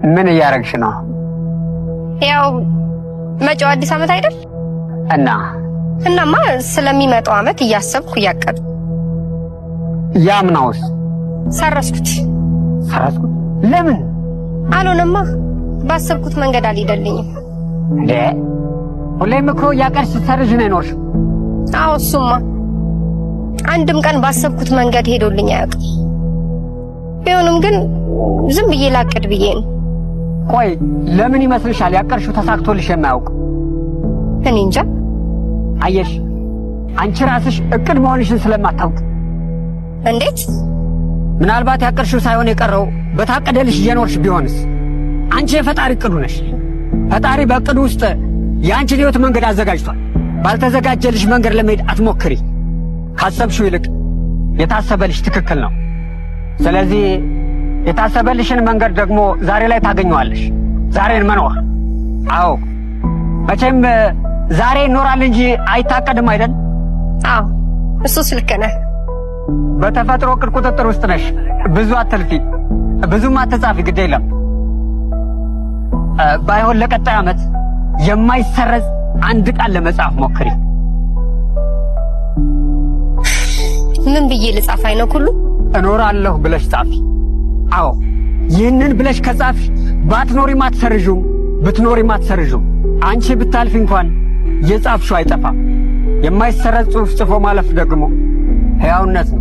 ምን እያረግሽ ነው? ያው መጪው አዲስ ዓመት አይደል? እናማ ስለሚመጣው ዓመት እያሰብኩ እያቀድኩ። ያምናውስ ሰረስኩት። ለምን? አልሆነማ። ባሰብኩት መንገድ አልሄደልኝም። ሁሌም እኮ ያቀድሽ ስትሰርዥ ነው የኖርሽው። አዎ እሱማ አንድም ቀን ባሰብኩት መንገድ ሄዶልኝ አያውቅም። ቢሆንም ግን ዝም ብዬ ላቅድ ብዬ ነው። ቆይ ለምን ይመስልሻል ያቀድሽው ተሳክቶልሽ የማያውቅ? እኔ እንጃ። አየሽ፣ አንቺ ራስሽ እቅድ መሆንሽን ስለማታውቅ። እንዴት? ምናልባት ያቀድሽው ሳይሆን የቀረው በታቀደልሽ እየኖርሽ ቢሆንስ? አንቺ የፈጣሪ እቅዱ ነሽ። ፈጣሪ በእቅዱ ውስጥ የአንቺን ሕይወት መንገድ አዘጋጅቷል። ባልተዘጋጀልሽ መንገድ ለመሄድ አትሞክሪ። ካሰብሽው ይልቅ የታሰበልሽ ትክክል ነው። ስለዚህ የታሰበልሽን መንገድ ደግሞ ዛሬ ላይ ታገኘዋለሽ። ዛሬን መኖር። አዎ መቼም ዛሬ ይኖራል እንጂ አይታቀድም አይደል? አዎ እሱስ ልክ ነህ። በተፈጥሮ እቅድ ቁጥጥር ውስጥ ነሽ። ብዙ አትልፊ፣ ብዙም አትጻፊ። ግድ የለም ባይሆን ለቀጣይ ዓመት የማይሰረዝ አንድ ቃል ለመጻፍ ሞክሪ። ምን ብዬ ልጻፍ? አይነው ሁሉ እኖራለሁ ብለሽ ጻፊ። አዎ ይህንን ብለሽ ከጻፊ ባትኖሪም አትሰርዡም፣ ብትኖሪም አትሰርዡም። አንቺ ብታልፊ እንኳን የጻፍሽው አይጠፋም። የማይሰረዝ ጽሑፍ ጽፎ ማለፍ ደግሞ ሕያውነት ነው።